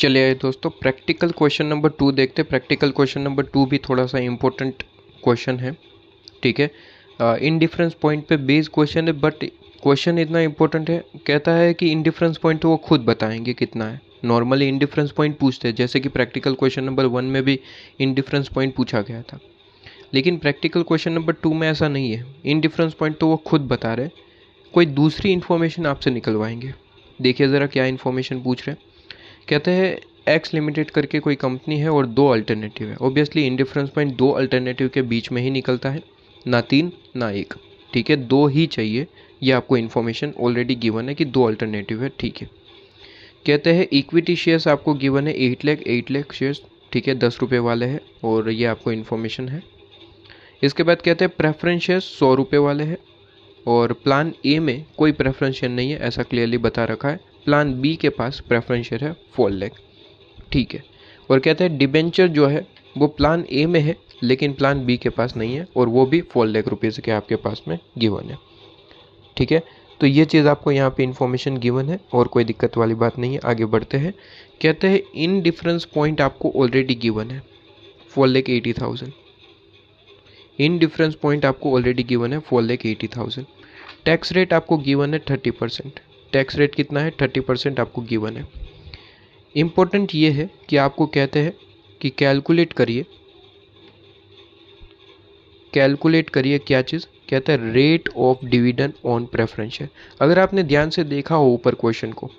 चलिए दोस्तों, practical question number 2 देखते हैं। प्रैक्टिकल क्वेश्चन नंबर 2 भी थोड़ा सा इम्पोर्टेंट क्वेश्चन है, ठीक है। इनडिफरेंस पॉइंट पे बेस्ड क्वेश्चन है, बट क्वेश्चन इतना इम्पोर्टेंट है, कहता है कि इनडिफरेंस पॉइंट तो वो खुद बताएंगे कितना है। नॉर्मली इनडिफरेंस पॉइंट पूछते हैं, जैसे कि प्रैक्टिकल क्वेश्चन नंबर 1 में भी इनडिफरेंस पॉइंट पूछा गया था, लेकिन प्रैक्टिकल क्वेश्चन नंबर 2 में ऐसा नहीं है। इनडिफरेंस पॉइंट तो वो खुद बता रहे, कोई दूसरी इन्फॉर्मेशन आपसे निकलवाएंगे। देखिए ज़रा क्या इन्फॉर्मेशन पूछ रहे हैं। कहते हैं एक्स लिमिटेड करके कोई कंपनी है और 2 अल्टरनेटिव है। ऑब्वियसली इनडिफरेंस पॉइंट 2 अल्टरनेटिव के बीच में ही निकलता है, ना 3 ना 1, ठीक है। 2 ही चाहिए, ये आपको इन्फॉर्मेशन ऑलरेडी गिवन है कि 2 अल्टरनेटिव है, ठीक है। कहते हैं इक्विटी शेयर्स आपको गिवन है 8 लाख शेयर्स, ठीक है, 10 रुपये वाले हैं, और ये आपको इन्फॉर्मेशन है। इसके बाद कहते हैं प्रेफरेंस शेयर्स 100 रुपये वाले हैं, और प्लान ए में कोई प्रेफरेंस शेयर नहीं है, ऐसा क्लियरली बता रखा है। प्लान बी के पास प्रेफरेंस शेयर है 4 लाख, ठीक है। और कहते हैं डिबेंचर जो है वो प्लान ए में है, लेकिन प्लान बी के पास नहीं है, और वो भी 4 लाख रुपीज़ के आपके पास में गिवन है, ठीक है। तो ये चीज़ आपको यहाँ पे इन्फॉर्मेशन गिवन है और कोई दिक्कत वाली बात नहीं है। आगे बढ़ते हैं। कहते हैं इन डिफरेंस पॉइंट आपको ऑलरेडी गिवन है 4,80,000। इन डिफरेंस पॉइंट आपको ऑलरेडी गिवन है 4,80,000। टैक्स रेट आपको गिवन है 30%। टैक्स रेट कितना है? 30% आपको गिवन है। इम्पोर्टेंट ये है कि आपको कहते हैं कि कैलकुलेट करिए क्या चीज़ कहते हैं, rate of dividend on preference share. अगर आपने ध्यान से देखा हो ऊपर क्वेश्चन को,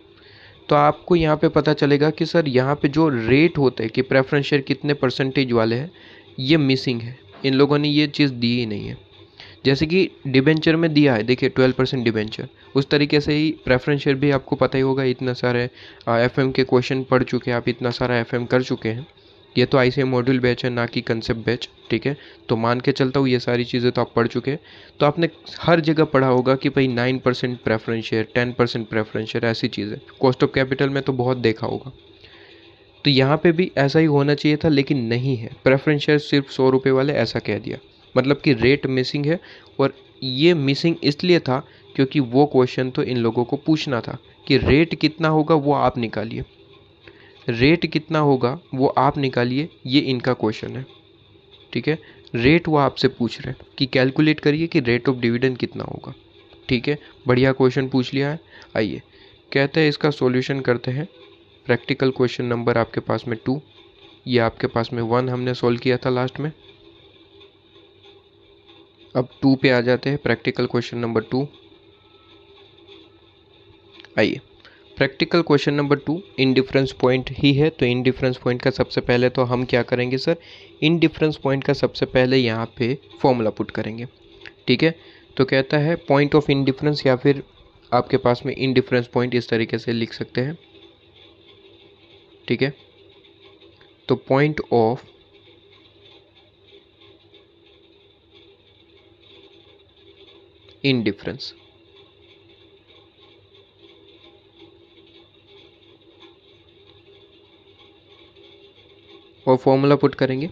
तो आपको यहाँ पे पता चलेगा कि सर यहाँ पे जो रेट होते हैं कि प्रेफरेंस शेयर कितने परसेंटेज वाले हैं, ये मिसिंग है। इन लोगों ने ये चीज़ दी ही नहीं है। जैसे कि डिबेंचर में दिया है, देखिए 12% डिबेंचर, उस तरीके से ही प्रेफरेंस शेयर भी आपको पता ही होगा। इतना सारे एफएम के क्वेश्चन पढ़ चुके हैं आप, इतना सारा एफएम कर चुके हैं। ये तो आईसीएम मॉड्यूल बैच है, ना कि कंसेप्ट बैच, ठीक है। तो मान के चलता हूँ ये सारी चीज़ें तो आप पढ़ चुके हैं। तो आपने हर जगह पढ़ा होगा कि भाई 9% प्रेफरेंस शेयर, 10% प्रेफरेंस शेयर, ऐसी चीज़ें कॉस्ट ऑफ कैपिटल में तो बहुत देखा होगा। तो यहाँ पे भी ऐसा ही होना चाहिए था, लेकिन नहीं है। प्रेफरेंस शेयर सिर्फ 100 रुपये वाले ऐसा कह दिया, मतलब कि रेट मिसिंग है। और ये मिसिंग इसलिए था क्योंकि वो क्वेश्चन तो इन लोगों को पूछना था कि रेट कितना होगा वो आप निकालिए, रेट कितना होगा वो आप निकालिए, ये इनका क्वेश्चन है, ठीक है। रेट वो आपसे पूछ रहे हैं कि कैलकुलेट करिए कि रेट ऑफ डिविडेंड कितना होगा, ठीक है। बढ़िया क्वेश्चन पूछ लिया है। आइए कहते हैं इसका सॉल्यूशन करते हैं। प्रैक्टिकल क्वेश्चन नंबर आपके पास में 2, ये आपके पास में 1 हमने सॉल्व किया था लास्ट में। अब 2 पे आ जाते हैं, प्रैक्टिकल क्वेश्चन नंबर 2। आइए, practical question number 2 indifference point ही है। तो इनडिफरेंस पॉइंट का सबसे पहले तो हम क्या करेंगे सर, इनडिफरेंस पॉइंट का सबसे पहले यहाँ पे फॉर्मूला पुट करेंगे, ठीक है। तो कहता है पॉइंट ऑफ इनडिफरेंस, या फिर आपके पास में इनडिफरेंस पॉइंट इस तरीके से लिख सकते हैं, ठीक है। तो पॉइंट ऑफ इनडिफरेंस, और फॉर्मूला पुट करेंगे।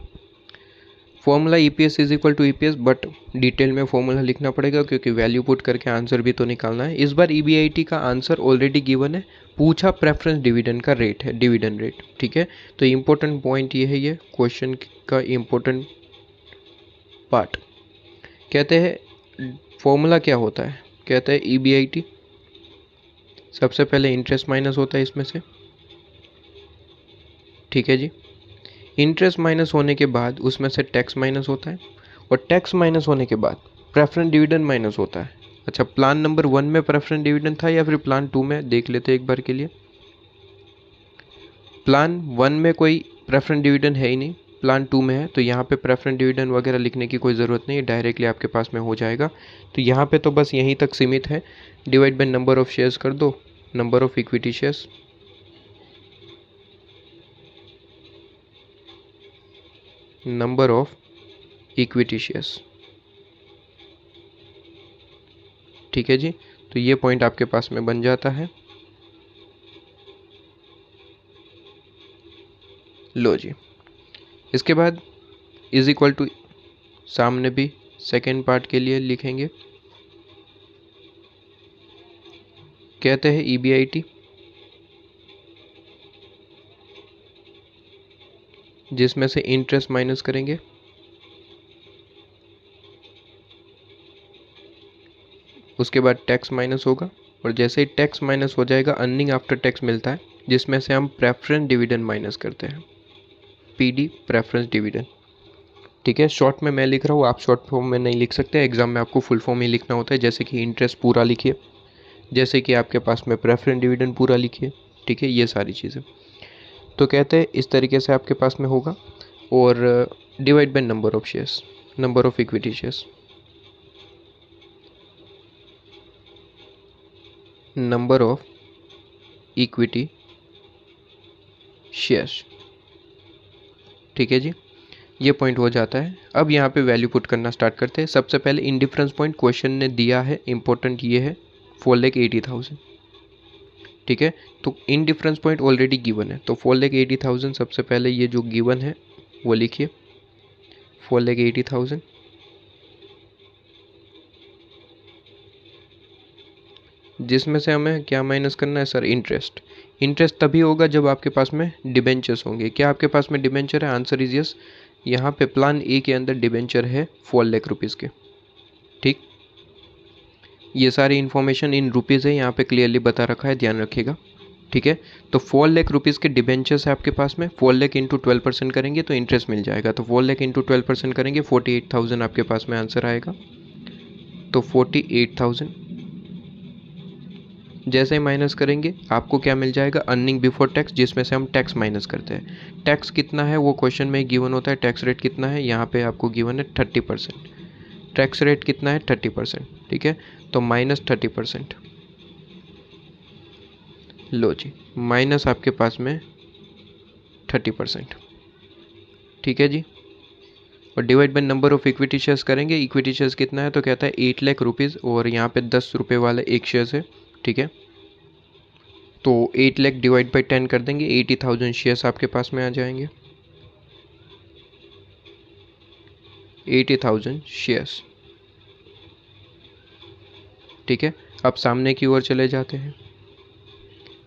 Formula EPS is equal to EPS, but detail में फॉर्मूला लिखना पड़ेगा क्योंकि वैल्यू पुट करके आंसर भी तो निकालना है। इस बार ईबीआईटी का आंसर ऑलरेडी गिवन है, पूछा प्रेफरेंस डिविडेंड का रेट है, डिविडेंड रेट, ठीक है। तो इम्पोर्टेंट पॉइंट ये है, ये क्वेश्चन का इम्पोर्टेंट पार्ट। कहते हैं फॉर्मूला क्या होता है, कहते हैं ईबीआईटी सबसे पहले इंटरेस्ट माइनस होता है इसमें से, ठीक है जी। इंटरेस्ट माइनस होने के बाद उसमें से टैक्स माइनस होता है, और टैक्स माइनस होने के बाद प्रेफरेंस डिविडेंड माइनस होता है। अच्छा, प्लान नंबर 1 में प्रेफरेंस डिविडेंड था या फिर प्लान 2 में, देख लेते हैं एक बार के लिए। प्लान 1 में कोई प्रेफरेंस डिविडेंड है ही नहीं, प्लान 2 में है, तो यहाँ पे प्रेफरेंस डिविडेंड वगैरह लिखने की कोई ज़रूरत नहीं है, डायरेक्टली आपके पास में हो जाएगा। तो यहाँ पे तो बस यहीं तक सीमित है, divide by number of shares कर दो, number of equity shares, number of equity shares, ठीक है जी। तो ये पॉइंट आपके पास में बन जाता है। लो जी, इसके बाद इज इक्वल टू सामने भी सेकेंड पार्ट के लिए लिखेंगे। कहते हैं ईबीआईटी जिसमें से इंटरेस्ट माइनस करेंगे, उसके बाद टैक्स माइनस होगा, और जैसे ही टैक्स माइनस हो जाएगा अर्निंग आफ्टर टैक्स मिलता है, जिसमें से हम प्रेफरेंस डिविडेंड माइनस करते हैं, पीडी प्रेफरेंस डिविडेंड। ठीक है, शॉर्ट में मैं लिख रहा हूँ, आप शॉर्ट फॉर्म में नहीं लिख सकते, एग्जाम में आपको फुल फॉर्म ही लिखना होता है। जैसे कि इंटरेस्ट पूरा लिखिए, जैसे कि आपके पास में प्रेफरेंस डिविडेंड पूरा लिखिए। ठीक है, ये सारी चीज़ें तो कहते हैं इस तरीके से आपके पास में होगा। और divide by number of shares, number of equity shares, number of equity shares. ठीक है जी, ये पॉइंट हो जाता है। अब यहाँ पे वैल्यू पुट करना स्टार्ट करते हैं। सबसे पहले इंडिफरेंस पॉइंट क्वेश्चन ने दिया है, इंपॉर्टेंट ये है 4,80,000। ठीक है, तो इंडिफरेंस पॉइंट ऑलरेडी गिवन है, तो 4,80,000 सबसे पहले ये जो गिवन है वो लिखिए, 4,80,000। जिसमें से हमें क्या माइनस करना है सर, इंटरेस्ट। इंटरेस्ट तभी होगा जब आपके पास में डिबेंचर्स होंगे। क्या आपके पास में डिबेंचर है? Answer is yes. यहाँ पे प्लान ए के अंदर डिबेंचर है 4 लाख रुपीज़ के। ठीक, ये सारी इन्फॉर्मेशन इन रुपीज़ है, यहाँ पे क्लियरली बता रखा है, ध्यान रखिएगा। ठीक है, तो 4 लाख रुपीज़ के डिबेंचर्स है आपके पास में। 4 लाख इंटू 12% करेंगे तो इंटरेस्ट मिल जाएगा, तो 4 लाख इंटू 12% करेंगे 48,000 आपके पास में आंसर आएगा। तो 48,000 जैसे ही माइनस करेंगे आपको क्या मिल जाएगा, अर्निंग बिफोर टैक्स, जिसमें से हम टैक्स माइनस करते हैं। टैक्स कितना है वो क्वेश्चन में गिवन होता है, टैक्स रेट कितना है यहाँ पे आपको गिवन है 30%। टैक्स रेट कितना है 30%। ठीक है, तो माइनस 30%। लो जी, माइनस आपके पास में 30%। ठीक है जी, और divide by number of equity shares करेंगे। इक्विटी शेयर्स कितना है तो कहता है 8 लाख रुपीज़, और यहाँ पे 10 रुपये वाला एक शेयर्स है। ठीक है, तो 8 लाख डिवाइड बाई 10 कर देंगे, 80,000 शेयर्स आपके पास में आ जाएंगे, 80,000 शेयर्स। ठीक है, अब सामने की ओर चले जाते हैं।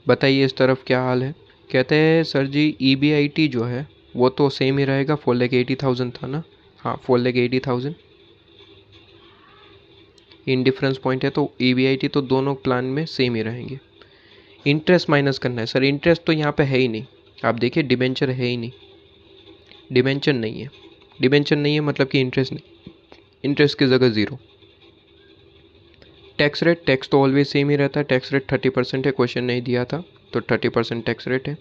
बताइए इस तरफ क्या हाल है। कहते हैं सर जी EBIT जो है वो तो सेम ही रहेगा, 4,80,000 था ना। हाँ, 4,80,000 इन डिफरेंस पॉइंट है, तो EBIT तो दोनों प्लान में सेम ही रहेंगे। इंटरेस्ट माइनस करना है सर, इंटरेस्ट तो यहाँ पे है ही नहीं। आप देखिए डिबेंचर है ही नहीं, डिबेंचर नहीं है, डिबेंचर नहीं है मतलब कि इंटरेस्ट नहीं, इंटरेस्ट की जगह ज़ीरो। टैक्स रेट, टैक्स तो ऑलवेज सेम ही रहता है, टैक्स रेट 30% है, क्वेश्चन नहीं दिया था तो 30% टैक्स रेट है।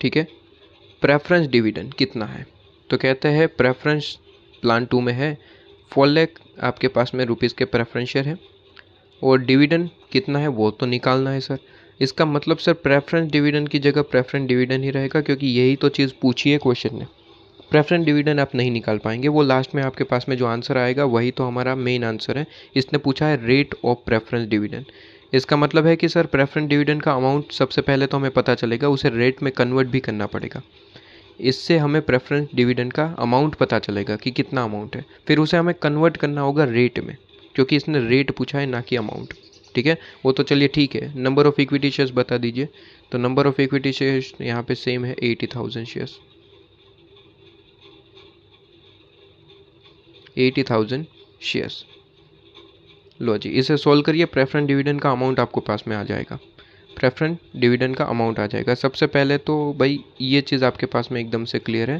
ठीक है, प्रेफरेंस डिविडेंड कितना है तो कहते हैं प्रेफरेंस प्लान 2 में है 4 लाख आपके पास में रुपीज़ के प्रेफरेंस शेयर है, और डिविडेंड कितना है वो तो निकालना है सर। इसका मतलब सर प्रेफरेंस डिविडेंड की जगह प्रेफरेंस डिविडेंड ही रहेगा, क्योंकि यही तो चीज़ पूछी है क्वेश्चन ने। प्रेफरेंस डिविडेंड आप नहीं निकाल पाएंगे, वो लास्ट में आपके पास में जो आंसर आएगा वही तो हमारा मेन आंसर है। इसने पूछा है रेट ऑफ प्रेफरेंस डिविडेंड, इसका मतलब है कि सर प्रेफरेंस डिविडेंड का अमाउंट सबसे पहले तो हमें पता चलेगा, उसे रेट में कन्वर्ट भी करना पड़ेगा। इससे हमें प्रेफरेंस डिविडेंड का अमाउंट पता चलेगा कि कितना अमाउंट है, फिर उसे हमें कन्वर्ट करना होगा रेट में, क्योंकि इसने रेट पूछा है ना कि अमाउंट। ठीक है, वो तो चलिए ठीक है। नंबर ऑफ इक्विटी शेयर्स बता दीजिए, तो नंबर ऑफ इक्विटी शेयर्स यहाँ पे सेम है 80,000 शेयर्स, 80,000 शेयर्स। लो जी, इसे सॉल्व करिए, प्रेफरेंस डिविडेंड का अमाउंट आपको पास में आ जाएगा, प्रेफरेंस डिविडेंड का अमाउंट आ जाएगा। सबसे पहले तो भाई ये चीज़ आपके पास में एकदम से क्लियर है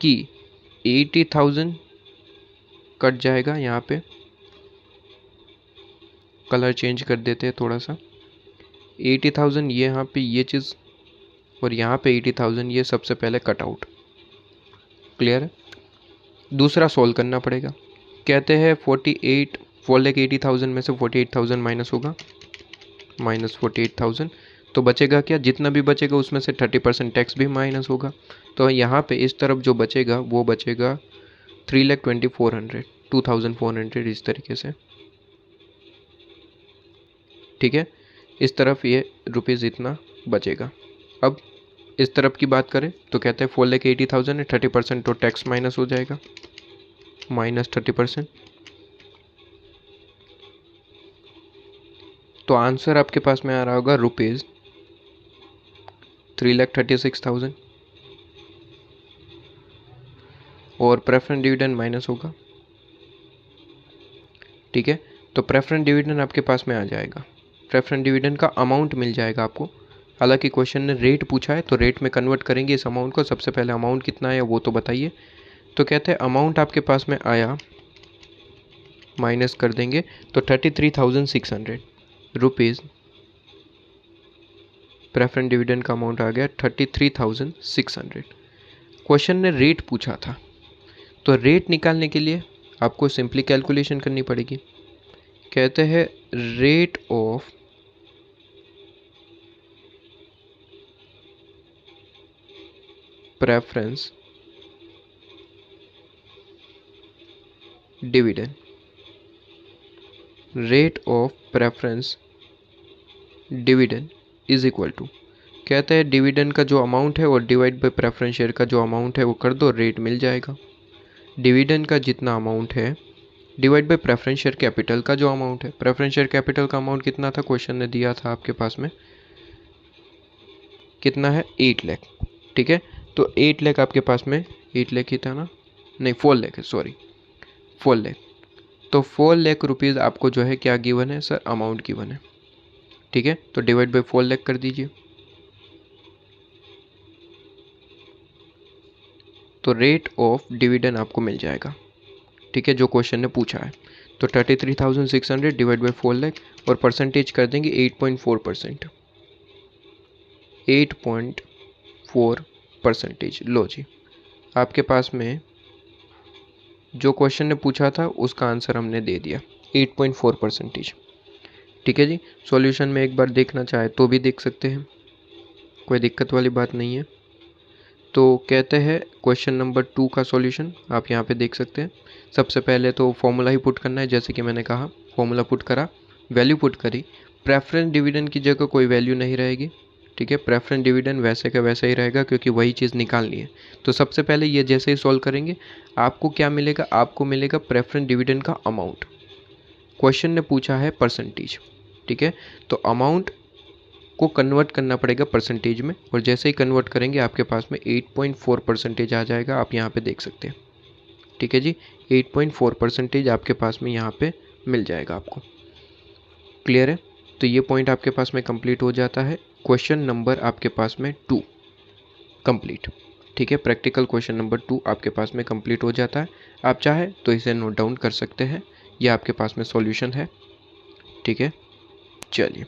कि 80,000 कट जाएगा, यहाँ पे कलर चेंज कर देते हैं थोड़ा सा, 80,000 ये यहाँ पे ये चीज़, और यहाँ पे 80,000 ये सबसे पहले कट आउट। क्लियर है, दूसरा सॉल्व करना पड़ेगा। कहते हैं 4,80,000 में से 48,000 माइनस होगा, माइनस 48,000, तो बचेगा क्या, जितना भी बचेगा उसमें से 30% टैक्स भी माइनस होगा, तो यहाँ पे इस तरफ जो बचेगा वो बचेगा 3,24,00, 2,400 इस तरीके से। ठीक है, इस तरफ ये रुपीज़ इतना बचेगा। अब इस तरफ की बात करें तो कहते हैं 4,80,000 है, 30% तो टैक्स माइनस हो जाएगा, माइनस 30%, तो आंसर आपके पास में आ रहा होगा रुपीज़ 3,36,000। और प्रेफरेंस डिविडेंड माइनस होगा, ठीक है। तो प्रेफरेंस डिविडेंड आपके पास में आ जाएगा, प्रेफरेंस डिविडेंड का अमाउंट मिल जाएगा आपको। हालांकि क्वेश्चन ने रेट पूछा है तो रेट में कन्वर्ट करेंगे इस अमाउंट को। सबसे पहले अमाउंट कितना है वो तो बताइए। तो कहते हैं अमाउंट आपके पास में आया, माइनस कर देंगे तो 33,600 रुपीज़। प्रेफरेंस डिविडेंड का अमाउंट आ गया 33,600। क्वेश्चन ने रेट पूछा था, तो रेट निकालने के लिए आपको सिंपली कैलकुलेशन करनी पड़ेगी। कहते हैं rate of preference dividend, rate of preference dividend is equal to, कहते हैं डिविडेंड का जो अमाउंट है और डिवाइड बाय प्रेफरेंस शेयर का जो अमाउंट है वो कर दो, रेट मिल जाएगा। डिविडेंड का जितना अमाउंट है divide by preference share capital का जो अमाउंट है, प्रेफरेंस शेयर कैपिटल का अमाउंट कितना था, क्वेश्चन ने दिया था आपके पास में कितना है 8 लाख, ठीक है। तो 8 लाख आपके पास में 8 लाख ही था ना, नहीं 4 लाख है, सॉरी 4 लाख। तो 4 लाख रुपीज़ आपको जो है क्या गिवन है सर, अमाउंट गिवन है, ठीक है। तो डिवाइड बाय 4 लाख कर दीजिए, तो रेट ऑफ डिविडेंड आपको मिल जाएगा, ठीक है, जो क्वेश्चन ने पूछा है। तो 33,600 डिवाइड बाई 4 लाख और परसेंटेज कर देंगे 8.4%, 8.4%। लो जी, आपके पास में जो क्वेश्चन ने पूछा था उसका आंसर हमने दे दिया 8.4%, ठीक है जी। सॉल्यूशन में एक बार देखना चाहे तो भी देख सकते हैं, कोई दिक्कत वाली बात नहीं है। तो कहते हैं क्वेश्चन नंबर 2 का सॉल्यूशन आप यहाँ पे देख सकते हैं। सबसे पहले तो फॉर्मूला ही पुट करना है, जैसे कि मैंने कहा फॉर्मूला पुट करा, वैल्यू पुट करी। प्रेफरेंस डिविडेंड की जगह कोई वैल्यू नहीं रहेगी, ठीक है। प्रेफरेंस डिविडेंड वैसे का वैसा ही रहेगा क्योंकि वही चीज़ निकालनी है। तो सबसे पहले ये जैसे ही सॉल्व करेंगे आपको क्या मिलेगा, आपको मिलेगा प्रेफरेंस डिविडेंड का अमाउंट। क्वेश्चन ने पूछा है परसेंटेज, ठीक है। तो अमाउंट को कन्वर्ट करना पड़ेगा परसेंटेज में, और जैसे ही कन्वर्ट करेंगे आपके पास में 8.4% आ जाएगा, आप यहाँ पे देख सकते हैं, ठीक है जी। 8.4% आपके पास में यहाँ पे मिल जाएगा आपको, क्लियर है। तो ये पॉइंट आपके पास में कंप्लीट हो जाता है। क्वेश्चन नंबर आपके पास में 2 कंप्लीट, ठीक है। प्रैक्टिकल क्वेश्चन नंबर 2 आपके पास में कंप्लीट हो जाता है। आप चाहे तो इसे नोट डाउन कर सकते हैं, ये आपके पास में सॉल्यूशन है, ठीक है। चलिए।